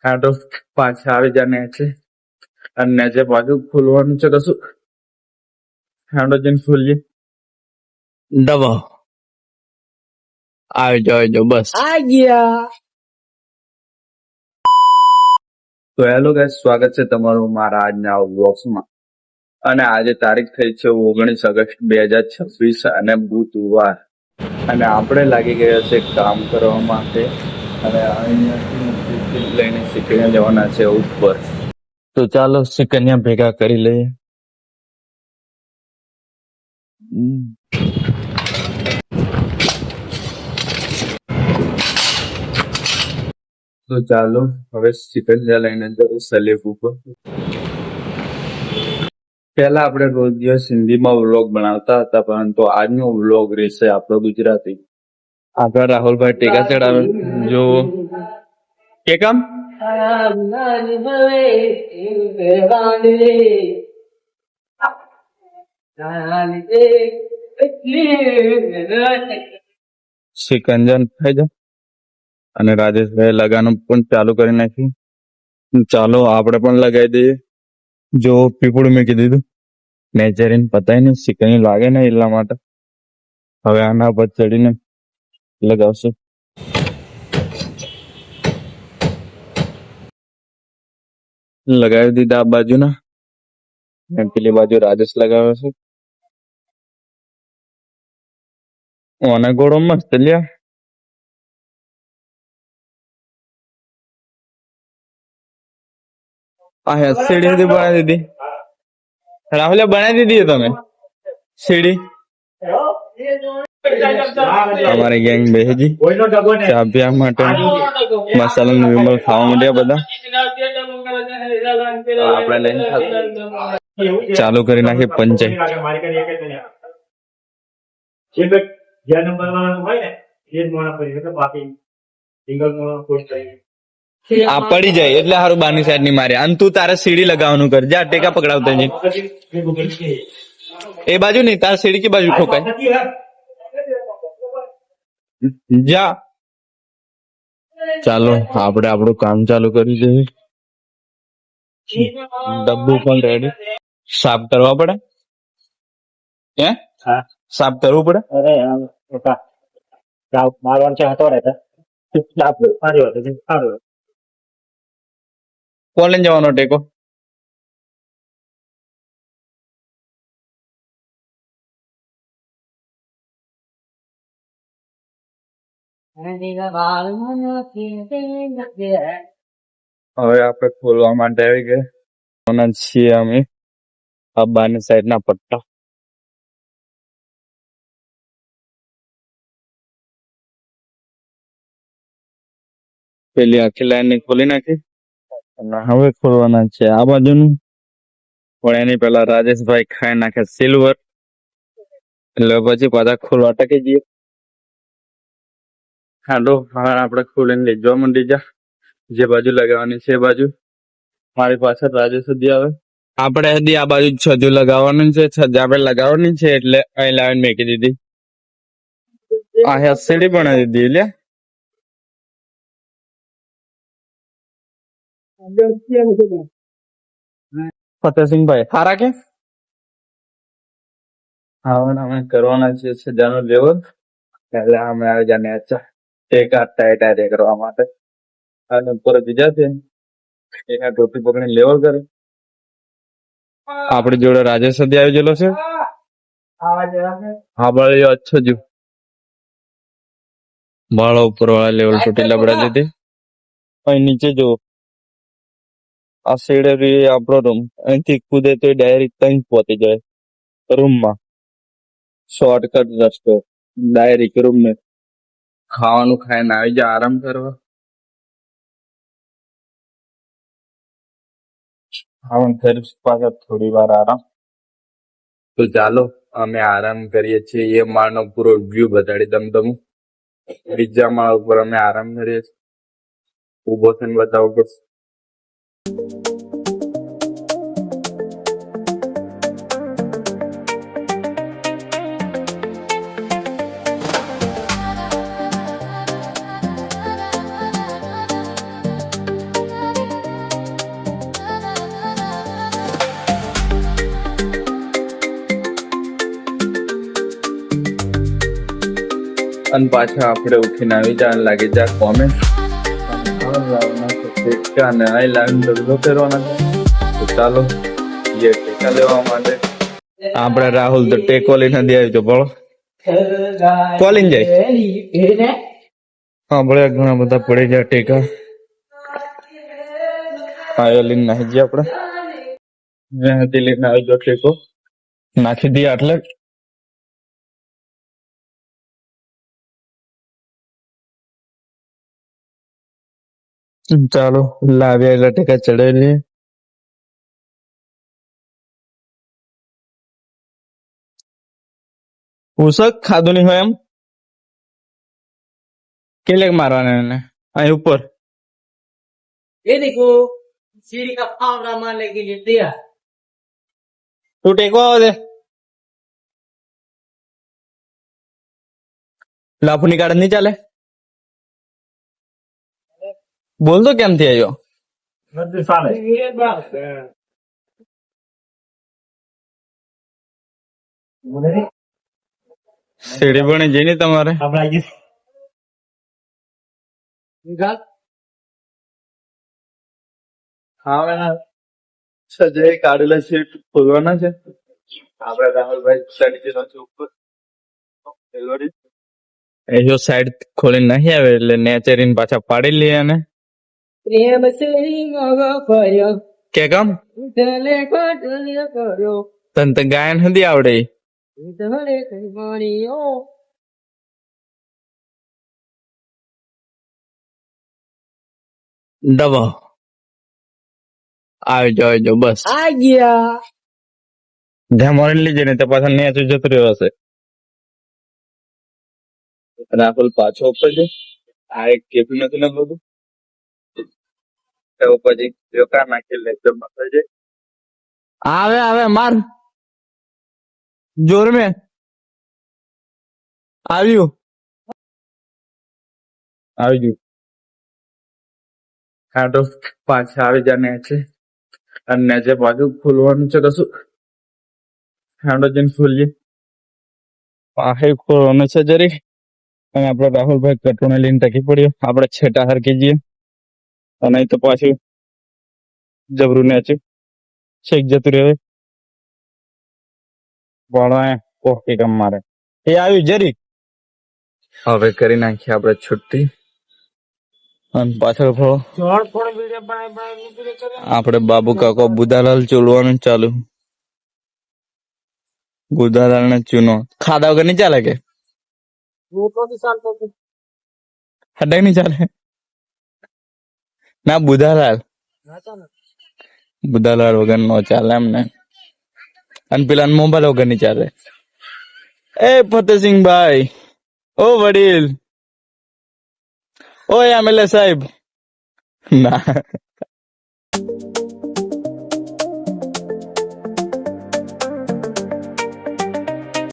હા તો પાછા આવી જાય નેચે અને નેચે પાછું ખોલવાનું છે કશું હાંડો જઈને ખોલીએ દબો આવી જાઓ બસ આ ગયા. તો હેલો ગાઈસ, સ્વાગત છે તમારું મારા આજના વ્લોગ્સમાં. અને આજે તારીખ થઈ છે 19 ઓગસ્ટ 2026 અને બુધવાર. અને આપણે લાગી ગયા છે કામ કરવા માટે અને અહીંયાથી લઈને સિકરિયા જવાના છે ઉપર. તો ચાલો સિકરિયા ભેગા કરી લઈએ. તો ચાલો હવે સિકરિયા લઈને જઈએ સલેબ ઉપર. પહેલા આપણે રોજ દિવસ હિન્દીમાં વ્લોગ બનાવતા હતા, પરંતુ આજનો વ્લોગ રહેશે આપણો ગુજરાતી. આગળ રાહુલભાઈ ટેકા ચડાવે જો કે કામ સિકંજન થઈ જાય અને રાજેશભાઈ લગાનું પણ ચાલુ કરી નાખ્યું. ચાલો આપણે પણ લગાવી દઈએ. જો પીપળું મેં કીધું નેચરીને પતાય ને સિકની લાગે ને એટલા માટે હવે આના પર ચડીને લગાવશું. લગાવી દીધા આ બાજુના, પેલી બાજુ રાજેશ લગાવે છે. ઓને ગોળો મસ્ત લ્યા. આ સીડી સુધી બનાવી દીધી રાહુલે, બનાવી દીધી તમે સીડી. અમારી ગેંગ બેહજી ચા પીવા માટે મસાલા વિમલ ખાવા માંડ્યા બધા. આપણે લઈને ચાલુ કરી નાખીએ પંચાયત. આ પડી જાય એટલે હારું બારની સાઈડ ની મારે. અને તું તારે સીડી લગાવવાનું કર. જા ટેકા પકડાવતા એ બાજુ નહીં, તારે સીડી की બાજુ ઠોકાય જા. ચાલો આપણે આપણું કામ ચાલુ કરી દઈએ. ડબ્બુ પણ રેડી. સાફ કરવા પડે હે? સાફ કરવું પડે. મારવાનું છે હતો રહેતા કોણ લઈને જવાનો ટેકો? હવે આપણે ખોલવા માટે આવી ગયા છીએ અમે આ બારની સાઈડ ના પટ્ટા. પેલી આખી લાઈન ની ખોલી નાખી અને હવે ખોલવાના છે આ બાજુનું. પણ એની પેલા રાજેશભાઈ ખાઈ નાખે સિલ્વર, એટલે પછી પાછા ખોલવા ટકી જઈએ. હાલો હવે આપણે ખોલીને લઈ જવા માંડી જા. જે બાજુ લગાવવાની છે એ બાજુ. મારી પાછળ રાજેશ સુધી આવે. આપણે હજી આ બાજુ છજુ લગાવવાનું છે. છજ આપણે લગાવવાની છે એટલે અહીં લાવીને મેકી દીધી. આ સીડી બનાવી દીધી લે. ફતેહસિંહભાઈ હારા કે હવે અમે કરવાના છે સજાનો લેવલ. એટલે અમે આવી જાય નેચા ટેકા ટાઈટા કરવા માટે. અને ઉપર બીજા છે એના ટોપી પકડીને લેવલ કરે. આપણી જોડે રાજેશ સદી આવી ગયેલો છે. હા બળે અચ્છો જ બાળો ઉપર વાળા લેવલ ટોટી લબડા દીધી. અહીં નીચે જો આ સીડે આપણો રૂમ. અહીંથી કૂદે તો ડાયરેક્ટ ત્યાં પહોંચી જાય રૂમમાં. શોર્ટકટ રસ્તો ડાયરેક્ટ રૂમ ને. ખાવાનું ખાઈને આવી જાય આરામ કરવા. ખાવાનું કરી પાછા થોડી વાર આરામ. તો ચાલો અમે આરામ કરીએ છીએ. એ માળનો પૂરો વ્યૂ બતાડી દમ તમે. બીજા માળ ઉપર અમે આરામ કરીએ છીએ. ઉભો થઈને બતાવવું પડશે. અને પાછા આપણે ઉઠીને આવી જાય લાગી જાય કોમેન્ટ અને અહીં લાવીને ધંધો કરવાના છે. તો ચાલો એ ટેકા લેવા માટે આપણે રાહુલ તો ટેકો લઈને દે આવી તો બોલો કોલિંગ જાય હા ભલે ઘણા બધા પડી જાય ટેકા હા લઈને નાખી જઈએ આપણે જ્યાંથી લઈને આવી ગયો ટેકો નાખી દઈએ એટલે ચાલો લાવ્યા એટલે ટેકા ચડાવી લઈએ. ઉસક ખાધું નહીં હોય એમ કેટલે મારવાના એને અહીં ઉપર ये देखो सीढ़ी का फावड़ा मारने के लिए दिया તું ટેકો આવે દે લાફુ નીકાળે નહીં ચાલે બોલ તો કેમ થી આવ્યો ये बात સીડી બની જઈ નહીં તમારે हमारा ये निकाल હા સજય કાઢેલા સીટ ખોલવાના છે આપડે રાહુલભાઈ ચડી ગયેલો છે ઉપર એનો સાઈડ ખોલી નહીં આવે એટલે નેચરીને પાછા પાડી લઈએ અને प्रेम से मोगा पर्यो કે કામ उठले कोटले करो તને તો ગાયન નથી આવડે उठले करियो દબાવો આવી જાઓ બસ आ गया જ્યાં મોરી લીજે ને તો પાછા નેચું જતું રહ્યો હશે રાહુલ પાછો ઉપર છે આ એક કેફી નથી ને બધું પછી જોકા નાખી લેક્ચર માં થઈ જાય આવે આવે માર જોર મેં આવ્યું આવી ગયું હા તો પાછા આવી જાય નેચે અને નેચે પાછું ખોલવાનું છે કશું હાંડો જઈને ખોલીએ પાસે ખોલવાનું છે જરીક અને આપડે રાહુલભાઈ કટોને લઈને ટકી પડ્યો આપડે છેટા હરકી જઈએ અને અહીં તો પાછું જબરું નેચે છેક જતું રહે પણ કોફી કામ મારે એ આવ્યું જરીક હવે કરી નાખીએ આપણે છુટ્ટી અને પાછળ ફળો छोड़ फोड़ वीडियो बनाए बनाए वीडियो करे આપણે બાબુ કાકો બુધાલાલ ચોલવાનું ચાલુ બુધાલાલ ને ચૂનો ખાધા વગર નહીં ચાલે કે वो तो भी साल तो હટાઈ નહીં ચાલે ના બુધાલાલ બુધાલાલ વગર નો ચાલે એમ ને અને પેલા મોબાઈલ વગર નહીં ચાલે એ ફતેસિંહભાઈ ઓ વડીલ ઓ એમએલએ સાહેબ ના